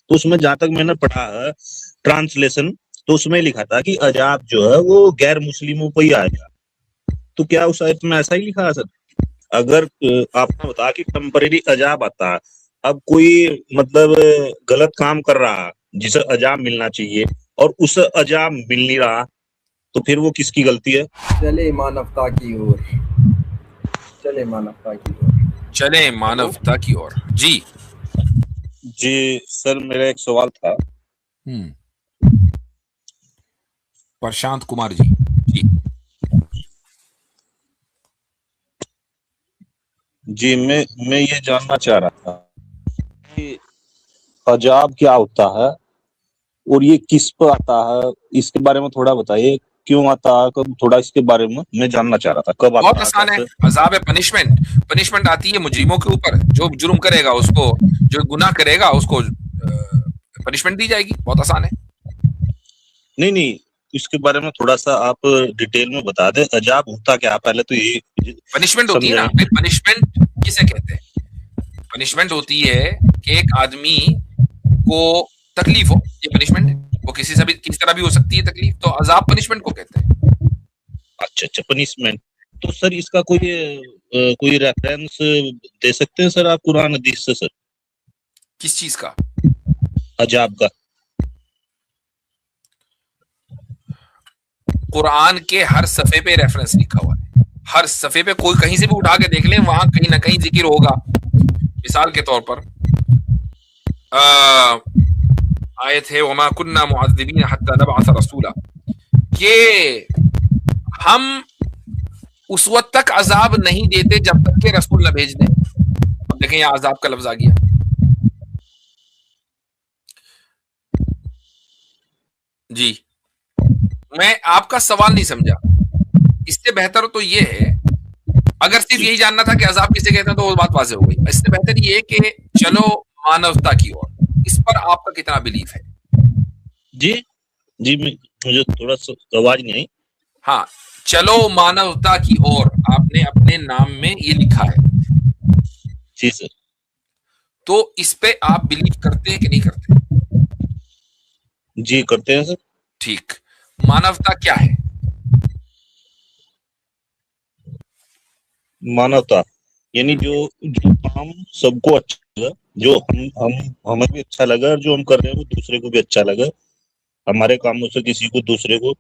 तो उसमें जहां तक मैंने पढ़ा है ट्रांसलेशन, तो उसमें लिखा था कि अजाब जो है वो गैर मुस्लिमों पर ही आएगा। तो क्या उस आयत में ऐसा ही लिखा है सर? अगर आपने बताया कि टेम्परेरी अजाब आता है, अब कोई मतलब गलत काम कर रहा है जिसे अजाब मिलना चाहिए और उसे अजाब मिल नहीं रहा, तो फिर वो किसकी गलती है? चले मानवता की ओर, चले मानवता की ओर, चले मानवता की ओर। जी जी सर, मेरा एक सवाल था। प्रशांत कुमार जी। जी जी मैं ये जानना चाह रहा था कि अजाब क्या होता है और ये किस पर आता है, इसके बारे में थोड़ा बताइए। क्यों आता है, कब, थोड़ा इसके बारे में मैं जानना चाह रहा था, कब आता है? बहुत आसान है। अजाब है पनिशमेंट। पनिशमेंट आती है मुजरिमों के ऊपर, जो जुर्म करेगा उसको, जो गुनाह करेगा उसको पनिशमेंट दी जाएगी। बहुत आसान है। नहीं, इसके बारे में थोड़ा सा आप डिटेल में बता दें, अजाब होता क्या? पहले तो ये पनिशमेंट होती है ना, फिर पनिशमेंट किसे कहते हैं? पनिशमेंट होती है कि एक आदमी को तकलीफ हो, ये पनिशमेंट है। वो किसी तरह भी हो सकती है तकलीफ, तो अजाब पनिशमेंट को कहते हैं। अच्छा, पनिशमेंट। तो सर इसका कोई रेफरेंस दे सकते हैं सर आप कुरान हदीस से? सर किस चीज का? अजाब का। कुरान के हर सफे पे रेफरेंस लिखा हुआ है। हर सफे पे कोई कहीं से भी उठा के देख लें, वहां कहीं ना कहीं जिक्र होगा। मिसाल के तौर पर आयत है वमा कुन्ना मुअज़्ज़िबीन हत्ता नबअस रसूला, कि हम उस वक्त तक अजाब नहीं देते जब तक के रसूल न भेज दें। अब देखें यहां अजाब का लफ्ज आ गया। जी मैं आपका सवाल नहीं समझा। इससे बेहतर तो ये है, अगर सिर्फ यही जानना था कि अजाब किसे कहते हैं तो वो बात वाज़ेह हो गई। इससे बेहतर ये कि चलो मानवता की ओर, इस पर आपका कितना बिलीफ है? जी मुझे थोड़ा सा आवाज नहीं आई। हाँ, चलो मानवता की ओर आपने अपने नाम में ये लिखा है। जी सर। तो इस पे आप बिलीव करते हैं कि नहीं करते? जी करते हैं सर। ठीक। मानवता क्या है? मानवता यानी जो काम सबको अच्छा लगे, जो हमें भी अच्छा लगा और जो हम कर रहे हैं वो दूसरे को भी अच्छा लगे, हमारे कामों से किसी को दूसरे को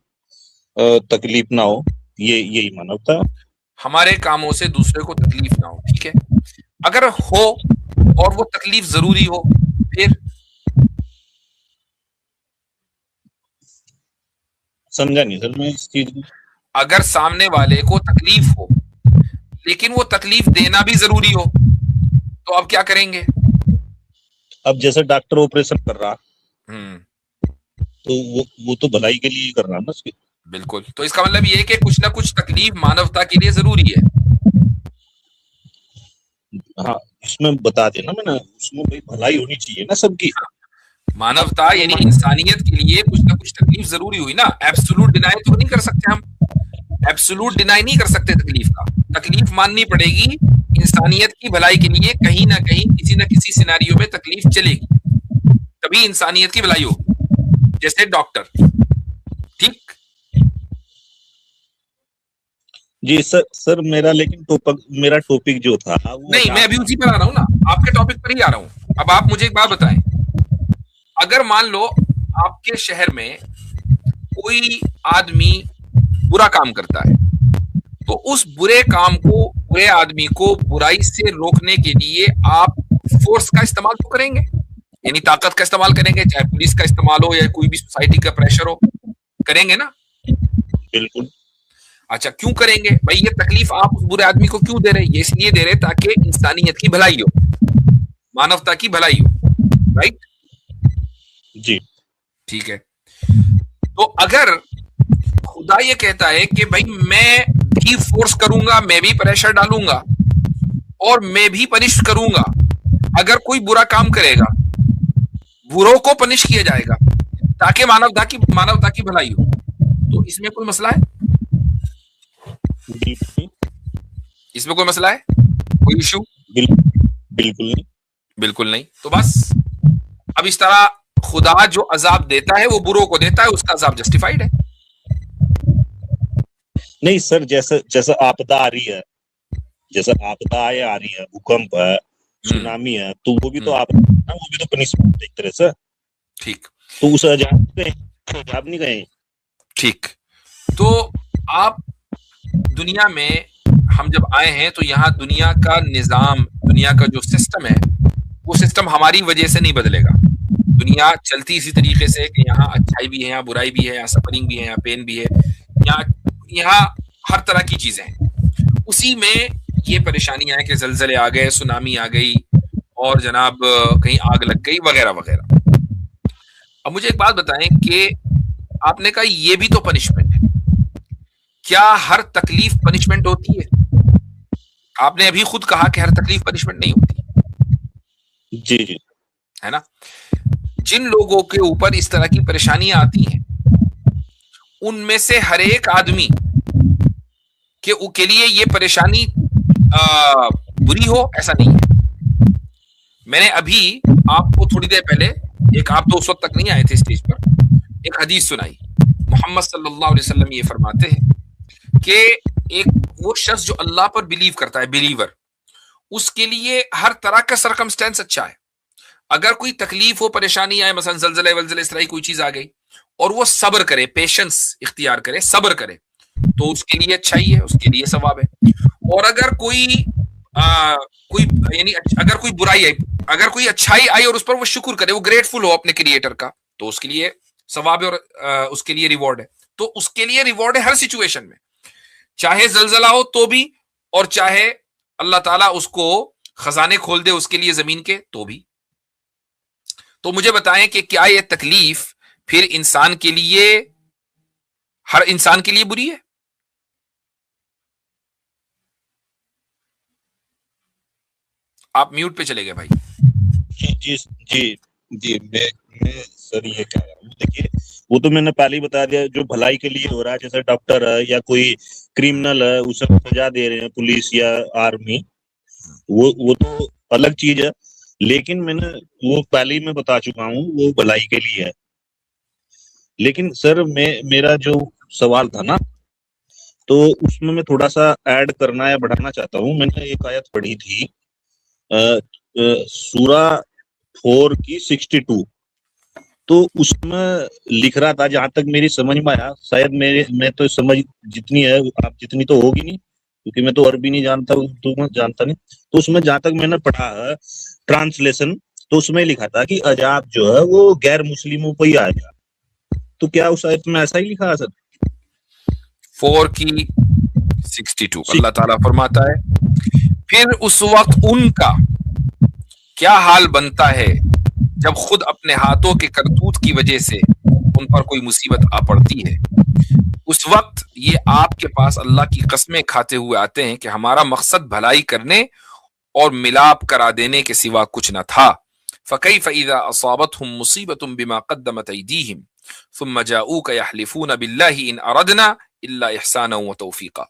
तकलीफ ना हो, यही मानवता। हमारे कामों से दूसरे को तकलीफ ना हो, ठीक है। अगर हो और वो तकलीफ जरूरी हो, फिर समझा नहीं सर मैं इस चीज को। अगर सामने वाले को तकलीफ हो लेकिन वो तकलीफ देना भी जरूरी हो, तो अब क्या करेंगे? अब जैसे डॉक्टर ऑपरेशन कर रहा, तो वो तो भलाई के लिए ही कर रहा है ना उसकी। बिल्कुल। तो इसका मतलब ये कि कुछ ना कुछ तकलीफ मानवता के लिए जरूरी है। हाँ, इसमें बता देना मैंने, उसमें भाई भलाई होनी चाहिए ना सबकी। मानवता यानी इंसानियत के लिए कुछ ना कुछ तकलीफ जरूरी हुई ना। एब्सोल्यूट डिनाई तो नहीं कर सकते हम, एब्सोल्यूट डिनाई नहीं कर सकते तकलीफ का। तकलीफ माननी पड़ेगी। इंसानियत की भलाई के लिए कहीं ना कहीं किसी ना किसी सिनेरियो में तकलीफ चलेगी, तभी इंसानियत की भलाई होगी। जैसे डॉक्टर, ठीक? जी सर मेरा टॉपिक जो था वो नहीं, मैं अभी उसी पर आ रहा हूँ ना, आपके टॉपिक पर ही आ रहा हूँ। अब आप मुझे एक बात बताएं, अगर मान लो आपके शहर में कोई आदमी बुरा काम करता है, तो उस बुरे आदमी को बुराई से रोकने के लिए आप फोर्स का इस्तेमाल तो करेंगे, यानी ताकत का इस्तेमाल करेंगे, चाहे पुलिस का इस्तेमाल हो या कोई भी सोसाइटी का प्रेशर हो, करेंगे ना? बिल्कुल। अच्छा, क्यों करेंगे भाई? ये तकलीफ आप उस बुरे आदमी को क्यों दे रहे हैं? ये इसलिए दे रहे हैं ताकि इंसानियत की भलाई हो, मानवता की भलाई हो, राइट? जी ठीक है। तो अगर खुदा ये कहता है कि भाई मैं भी फोर्स करूंगा, मैं भी प्रेशर डालूंगा और मैं भी पनिश करूंगा, अगर कोई बुरा काम करेगा बुरों को पनिश किया जाएगा ताकि मानवता की भलाई हो, तो इसमें कोई मसला है? इसमें कोई मसला है? कोई इशू? बिल्कुल नहीं। बिल्कुल नहीं। तो बस अब इस तरह खुदा जो अजाब देता है वो बुरों को देता है, उसका अजाब जस्टिफाइड है। नहीं सर, जैसे जैसे आपदा आ रही है, जैसे आपदाएं आ रही है, भूकंप है, सुनामी है, तो वो भी तो आपदा है ना, वो भी तो पनिशमेंट है एक तरह से। ठीक, तो उस अजाब नहीं गए। ठीक। तो आप दुनिया में हम जब आए हैं तो यहाँ दुनिया का निजाम, दुनिया का जो सिस्टम है, वो सिस्टम हमारी वजह से नहीं बदलेगा। दुनिया चलती इसी तरीके से कि यहाँ अच्छाई भी है, यहाँ बुराई भी है, यहाँ सफरिंग भी है, यहाँ पेन भी है, यहाँ हर तरह की चीजें हैं। उसी में ये परेशानियां हैं कि जलजले आ गए, सुनामी आ गई, और जनाब कहीं आग लग गई, वगैरह वगैरह। अब मुझे एक बात बताएं कि आपने कहा ये भी तो पनिशमेंट है, क्या हर तकलीफ पनिशमेंट होती है? आपने अभी खुद कहा कि हर तकलीफ पनिशमेंट नहीं होती। जी जी, है ना? जिन लोगों के ऊपर इस तरह की परेशानियां आती हैं, उनमें से हर एक आदमी के लिए ये परेशानी बुरी हो, ऐसा नहीं है। मैंने अभी आपको थोड़ी देर पहले आप तो उस वक्त तक नहीं आए थे स्टेज पर, एक हदीस सुनाई। मोहम्मद सल्लल्लाहु अलैहि वसल्लम ये फरमाते हैं कि एक वो शख्स जो अल्लाह पर बिलीव करता है, बिलीवर, उसके लिए हर तरह का सरकमस्टेंस अच्छा है। अगर कोई तकलीफ हो, परेशानी आए, मसलन जलजले वलजले इस तरह की कोई चीज आ गई, और वो सब्र करे, पेशेंस इख्तियार करे, सब्र करे, तो उसके लिए अच्छा ही है, उसके लिए सवाब है। और अगर कोई यानी अगर कोई बुराई आई, अगर कोई अच्छाई आई और उस पर वो शुक्र करे, वो ग्रेटफुल हो अपने क्रिएटर का, तो उसके लिए सवाब है और उसके लिए रिवॉर्ड है। तो उसके लिए रिवॉर्ड है हर सिचुएशन में, चाहे जलजला हो तो भी, और चाहे अल्लाह ताला उसको खजाने खोल दे उसके लिए जमीन के, तो भी। तो मुझे बताएं कि क्या ये तकलीफ फिर इंसान के लिए, हर इंसान के लिए बुरी है? आप म्यूट पे चले गए भाई। जी जी जी जी, मैं सर ये कह रहा हूँ, देखिए वो तो मैंने पहले ही बता दिया, जो भलाई के लिए हो रहा है, जैसे डॉक्टर है या कोई क्रिमिनल है, उसे सजा दे रहे हैं पुलिस या आर्मी, वो तो अलग चीज है। लेकिन मैंने वो पहले ही मैं बता चुका हूँ, वो भलाई के लिए है। लेकिन सर मेरा जो सवाल था ना, तो उसमें मैं थोड़ा सा ऐड करना या बढ़ाना चाहता हूँ। मैंने एक आयत पढ़ी थी, सूरा 4 की 62, तो उसमें लिख रहा था, जहां तक मेरी समझ में आया, शायद मैं तो समझ जितनी है, आप जितनी तो होगी नहीं, क्योंकि मैं तो अरबी नहीं जानता, उर्दू में जानता नहीं। तो उसमें जहां तक मैंने पढ़ा है ट्रांसलेशन, तो उसमें लिखा था कि अजाब जो है वो गैर मुस्लिमों पर ही आएगा। तो क्या उस आयत में ऐसा ही लिखा है सर? 4 की 62 अल्लाह ताला फरमाता है, फिर उस वक्त उनका क्या हाल बनता है जब खुद अपने हाथों के करतूत की वजह से उन पर कोई मुसीबत आ पड़ती है। उस वक्त ये आपके पास अल्लाह की कस्में खाते हुए आते हैं कि हमारा मकसद भलाई करने और मिलाप करा देने के सिवा कुछ न था। फ़कैफ़ इज़ा असाबतहुम मुसीबतुम बिमा क़द्दमत अयदीहिम सुम्मा जाऊका यहलिफून बिल्लाहि इन अरदना इल्ला इहसानन व तौफीका।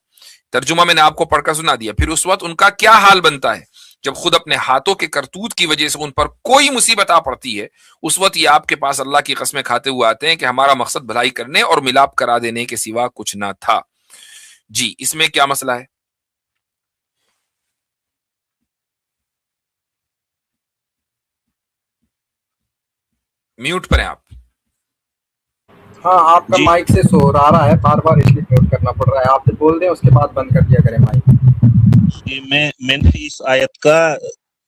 तर्जुमा मैंने आपको पढ़कर सुना दिया। फिर उस वक्त उनका क्या हाल बनता है जब खुद अपने हाथों के करतूत की वजह से उन पर कोई मुसीबत आ पड़ती है। उस वक्त ये आपके पास अल्लाह की कस्में खाते हुए आते हैं कि हमारा मकसद भलाई करने और मिलाप करा देने के सिवा कुछ ना था। जी, इसमें क्या मसला है? म्यूट पर हैं आप। हाँ, आपका माइक से शोर आ रहा है, बार बार इसलिए म्यूट करना पड़ रहा है। आप बोल दें, उसके बाद बंद कर दिया करें माइक। मैंने इस आयत का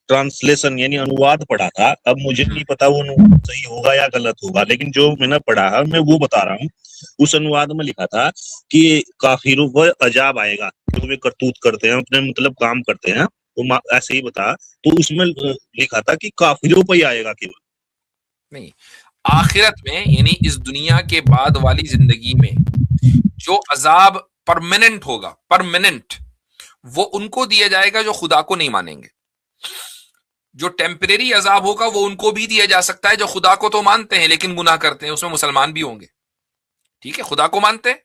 ट्रांसलेशन यानी अनुवाद पढ़ा था। अब मुझे नहीं पता वो अनुवाद सही होगा या गलत होगा, लेकिन जो मैंने पढ़ा है मैं वो बता रहा हूँ। उस अनुवाद में लिखा था कि काफिरों पर अजाब आएगा, जो वे करतूत करते हैं, अपने मतलब काम करते हैं, तो ऐसे ही बता। तो उसमें लिखा था कि काफिरों पर ही आएगा केवल, नहीं, आखिरत में यानी इस दुनिया के बाद वाली जिंदगी में जो अजाब परमानेंट होगा, परमानेंट, वो उनको दिया जाएगा जो खुदा को नहीं मानेंगे। जो टेम्परेरी अजाब होगा वो उनको भी दिया जा सकता है जो खुदा को तो मानते हैं लेकिन गुनाह करते हैं। उसमें मुसलमान भी होंगे, ठीक है, खुदा को मानते हैं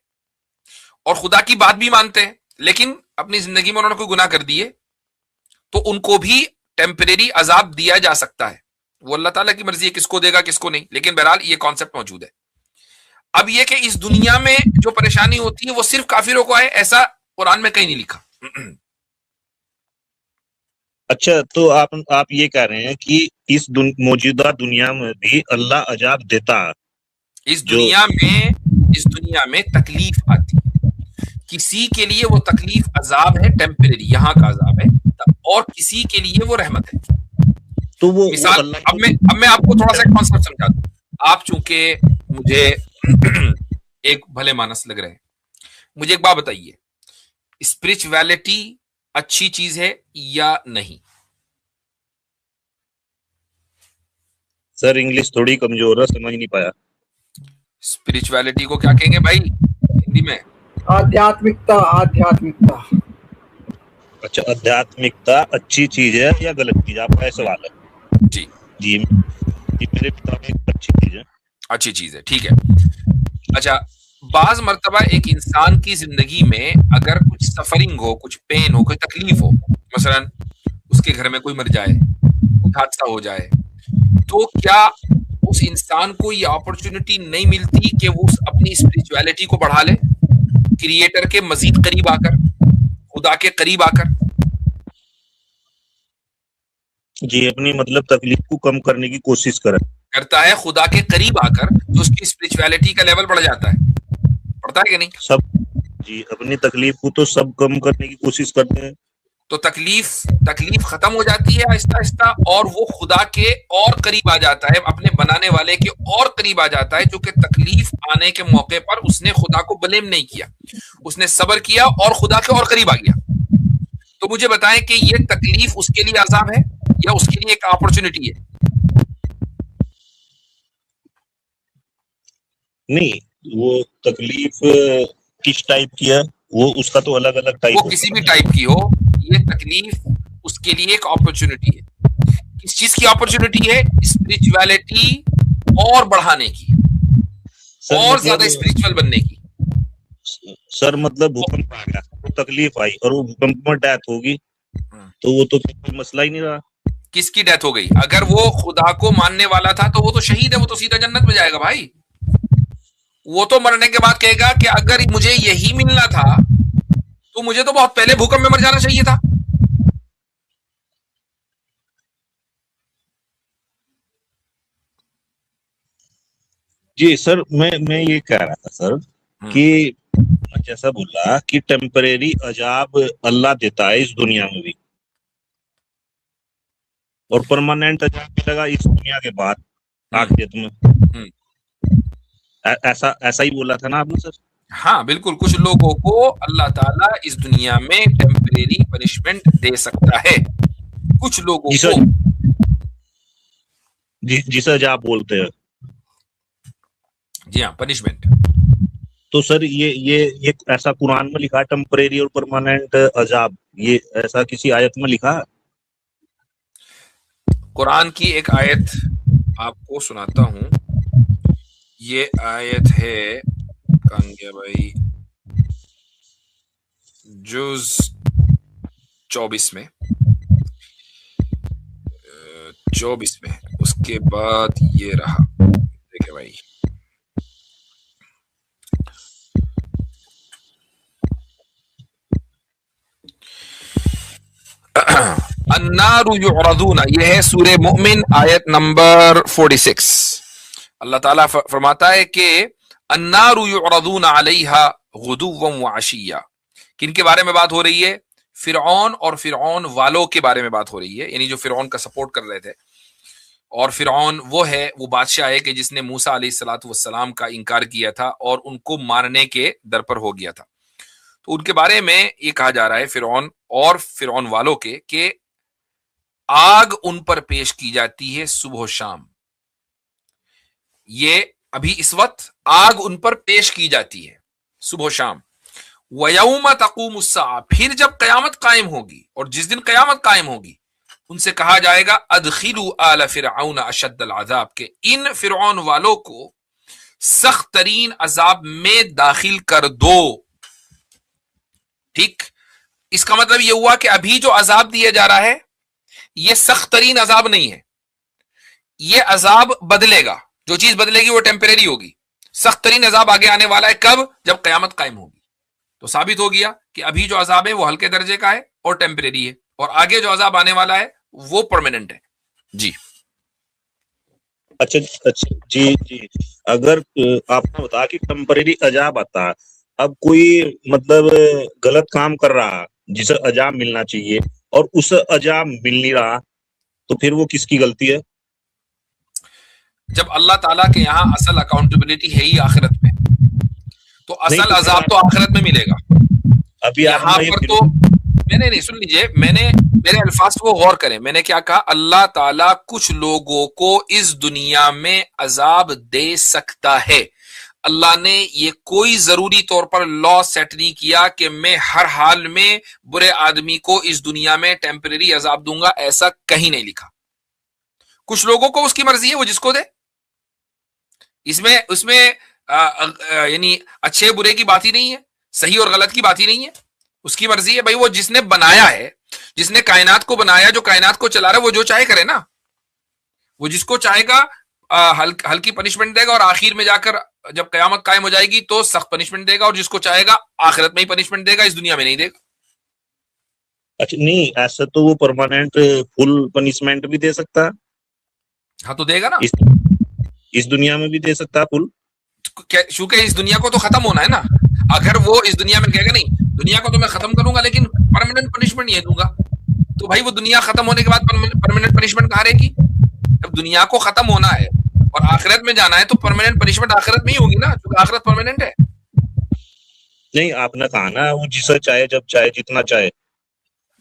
और खुदा की बात भी मानते हैं, लेकिन अपनी जिंदगी में उन्होंने कोई गुनाह कर दिए, तो उनको भी टेम्परेरी अजाब दिया जा सकता है। वो अल्लाह ताला की मर्जी है किसको देगा किसको नहीं, लेकिन बहरहाल ये कॉन्सेप्ट मौजूद है। अब ये कि इस दुनिया में जो परेशानी होती है वो सिर्फ काफिरों को है, ऐसा कुरान में कहीं नहीं लिखा। अच्छा, तो आप ये कह रहे हैं कि इस मौजूदा दुनिया में भी अल्लाह अजाब देता है। इस दुनिया में तकलीफ आती है, किसी के लिए वो तकलीफ अजाब है, टेम्परेरी, यहाँ का अजाब है, और किसी के लिए वो रहमत है। तो वो मिसाल, अब मैं आपको थोड़ा सा कॉन्सेप्ट समझा दूं। आप चूंकि मुझे एक भले मानस लग रहे हैं, मुझे एक बात बताइए, स्पिरिचुअलिटी अच्छी चीज है या नहीं? सर इंग्लिश थोड़ी कमजोर है, समझ नहीं पाया। स्पिरिचुअलिटी को क्या कहेंगे भाई हिंदी में? आध्यात्मिकता। आध्यात्मिकता। अच्छा, आध्यात्मिकता अच्छी चीज है या गलत चीज, आपका ये सवाल है? जी जी मेरे मुताबिक अच्छी चीज है। अच्छी चीज है, ठीक है। अच्छा, बाज मर्तबा एक इंसान की जिंदगी में अगर कुछ सफरिंग हो, कुछ पेन हो, कोई तकलीफ हो, मसलन उसके घर में कोई मर जाए, कुछ हादसा हो जाए, तो क्या उस इंसान को ये अपॉर्चुनिटी नहीं मिलती कि वो अपनी स्पिरिचुअलिटी को बढ़ा ले, क्रिएटर के मजीद करीब आकर, खुदा के करीब आकर? जी, अपनी मतलब तकलीफ को कम करने की कोशिश करता है, खुदा के करीब आकर तो उसकी स्पिरिचुअलिटी का लेवल बढ़ जाता है, बढ़ता है कि नहीं? सब जी, अपनी तकलीफ को तो सब कम करने की कोशिश करते हैं, तो तकलीफ खत्म हो जाती है आहिस्ता आहिस्ता, और वो खुदा के और करीब आ जाता है, अपने बनाने वाले के और करीब आ जाता है, क्योंकि तकलीफ आने के मौके पर उसने खुदा को ब्लेम नहीं किया, उसने सब्र किया और खुदा के और करीब आ गया। तो मुझे बताएं कि ये तकलीफ उसके लिए अजाब है या उसके लिए एक अपॉर्चुनिटी है? नहीं, वो तकलीफ किस टाइप की है, वो उसका तो अलग अलग टाइप, वो किसी भी टाइप की हो, ये तकलीफ उसके लिए एक अपॉर्चुनिटी है। किस चीज की अपॉर्चुनिटी है? स्पिरिचुअलिटी और बढ़ाने की, और ज्यादा स्पिरिचुअल बनने की। सर मतलब भूकंप आ गया, तो तकलीफ आई और वो भूकंप में डेथ होगी, तो वो तो कोई मसला ही नहीं रहा। किसकी डेथ हो गई? अगर वो खुदा को मानने वाला था तो वो तो शहीद है, वो तो सीधा जन्नत में जाएगा भाई। वो तो मरने के बाद कहेगा कि अगर मुझे यही मिलना था तो मुझे तो बहुत पहले भूकंप में मर जाना चाहिए था। जी सर, मैं ये कह रहा था सर कि जैसा बोला कि टेम्परेरी अजाब अल्लाह देता है इस दुनिया में भी, और परमानेंट अजाब मिलेगा इस दुनिया के बाद आखिरत में। ऐसा ही बोला था ना आपने सर? हाँ बिल्कुल, कुछ लोगों को अल्लाह ताला इस दुनिया में टेम्परेरी पनिशमेंट दे सकता है, कुछ लोगों को जिसे अजाब बोलते हैं। जी हाँ, पनिशमेंट। तो सर ये ऐसा कुरान में लिखा है टेम्परेरी और परमानेंट अजाब, ये ऐसा किसी आयत में लिखा है? कुरान की एक आयत आपको सुनाता हूं, ये आयत है कांग्या भाई जुज 24 में, 24 में, उसके बाद ये रहा, देखिए भाई, अन्नारु युअरदूना, ये है सूरे मुमिन आयत नंबर 46। अल्लाह ताला फरमाता है कि अन्नारु युअरदूना अलैहा गुदुव्वन व अशिया। किनके बारे में बात हो रही है? फिरौन और फिरौन वालों के बारे में बात हो रही है, यानी जो फिरौन का सपोर्ट कर रहे थे। और फिरौन वो बादशाह है कि जिसने मूसा अलैहिस्सलातु वस्सलाम का इनकार किया था और उनको मारने के दर पर हो गया था। तो उनके बारे में ये कहा जा रहा है, फिरौन और फिरौन वालों के आग उन पर पेश की जाती है सुबह शाम। ये अभी इस वक्त आग उन पर पेश की जाती है सुबह शाम। वयौम तक़ूमुस्साअ, फिर जब कयामत कायम होगी, और जिस दिन कयामत कायम होगी उनसे कहा जाएगा अदखिलू आल फिरऔन अशद्दल अज़ाब, के इन फिरौन वालों को सख्त तरीन अजाब में दाखिल कर दो। ठीक, इसका मतलब यह हुआ कि अभी जो अजाब दिया जा रहा है ये सख्त तरीन अजाब नहीं है, ये अजाब बदलेगा, जो चीज बदलेगी वो टेम्परेरी होगी। सख्त तरीन अजाब आगे आने वाला है, कब? जब कयामत कायम होगी। तो साबित हो गया कि अभी जो अजाब है वो हल्के दर्जे का है और टेम्परेरी है, और आगे जो अजाब आने वाला है वो परमानेंट है। जी अच्छा अच्छा, जी जी। अगर आपने बताया कि टेम्परेरी अजाब आता है, अब कोई मतलब गलत काम कर रहा जिसे अजाब मिलना चाहिए और उसे अजाब मिल नहीं रहा, तो फिर वो किसकी गलती है? जब अल्लाह ताला के यहाँ असल अकाउंटेबिलिटी है ही आखिरत में, तो नहीं असल तो अजाब तो आखिरत में मिलेगा। अभी यहाँ पर तो मैंने नहीं, सुन लीजिए, मैंने मेरे अल्फाज को गौर करें, मैंने क्या कहा? अल्लाह ताला कुछ लोगों को इस दुनिया में अजाब दे सकता है। अल्लाह ने ये कोई जरूरी तौर पर लॉ सेट नहीं किया कि मैं हर हाल में बुरे आदमी को इस दुनिया में टेम्परेरी अजाब दूंगा, ऐसा कहीं नहीं लिखा। कुछ लोगों को उसकी मर्जी है, वो जिसको दे। इसमें उसमें यानी अच्छे बुरे की बात ही नहीं है, सही और गलत की बात ही नहीं है, उसकी मर्जी है भाई। वो जिसने बनाया है, जिसने कायनात को बनाया, जो कायनात को चला रहा है, वो जो चाहे करे ना। वो जिसको चाहेगा हल्की पनिशमेंट देगा और आखिर में जाकर जब कयामत कायम हो जाएगी तो सख्त पनिशमेंट देगा, और जिसको चाहेगा आखिरत में ही पनिशमेंट देगा, इस दुनिया में नहीं देगा। अच्छा नहीं, ऐसा तो वो परमानेंट फुल पनिशमेंट भी दे सकता है। हाँ तो देगा ना, इस दुनिया में भी दे सकता है फुल, क्योंकि इस दुनिया को तो खत्म होना है ना। अगर वो इस दुनिया में कहेगा नहीं दुनिया को तो मैं खत्म करूंगा लेकिन परमानेंट पनिशमेंट नहीं दूंगा, तो भाई वो दुनिया खत्म होने के बाद परमानेंट पनिशमेंट कहां रहेगी? जब दुनिया को खत्म होना है और आखिरत में जाना है तो परमानेंट पनिशमेंट आखिरत में ही होगी ना, क्योंकि आखिरत परमानेंट है। नहीं आपने कहा ना वो जिसे चाहे जब चाहे जितना चाहे,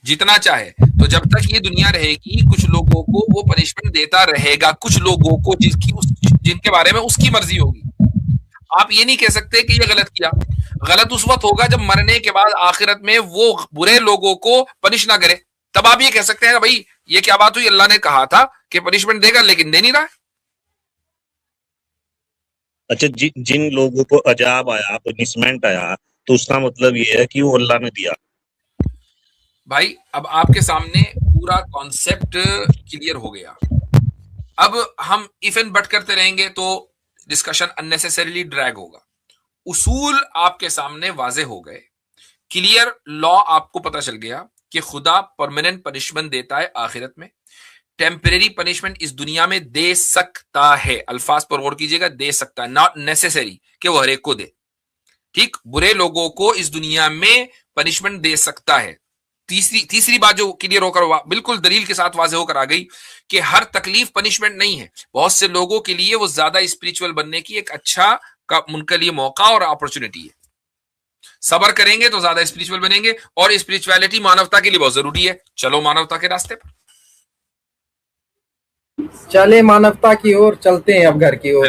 जितना चाहे। तो जब तक ये दुनिया रहेगी कुछ लोगों को वो पनिशमेंट देता रहेगा, कुछ लोगों को जिनके बारे में उसकी मर्जी होगी। आप ये नहीं कह सकते कि ये गलत किया। गलत उस वक्त होगा जब मरने के बाद आखिरत में वो बुरे लोगों को पनिश ना करे, तब आप ये कह सकते हैं भाई ये क्या बात हुई, अल्लाह ने कहा था कि पनिशमेंट देगा लेकिन दे नहीं रहा है। अच्छा जिन लोगों को अजाब आया, पनिशमेंट आया, तो उसका मतलब ये है कि वो अल्लाह ने दिया। भाई अब आपके सामने पूरा कॉन्सेप्ट क्लियर हो गया। अब हम इफ एंड बट करते रहेंगे तो डिस्कशन अननेसेसरीली ड्रैग होगा। उसूल आपके सामने वाजे हो गए, क्लियर लॉ आपको पता चल गया कि खुदा परमानेंट पनिशमेंट देता है आखिरत में, टेम्परेरी पनिशमेंट इस दुनिया में दे सकता है। अल्फाज पर गौर कीजिएगा, दे सकता है, नॉट नेसेसरी कि वो हर एक को दे। ठीक, बुरे लोगों को इस दुनिया में पनिशमेंट दे सकता है। तीसरी बात जो क्लियर होकर बिल्कुल दलील के साथ वाज़ेह होकर आ गई कि हर तकलीफ पनिशमेंट नहीं है। बहुत से लोगों के लिए वो ज्यादा स्पिरिचुअल बनने की एक अच्छा का उनके लिए मौका और अपॉर्चुनिटी है। सबर करेंगे तो ज्यादा स्पिरिचुअल बनेंगे, और स्पिरिचुअलिटी मानवता के लिए बहुत जरूरी है। चलो मानवता के रास्ते पर चले, मानवता की ओर चलते हैं अब घर की ओर।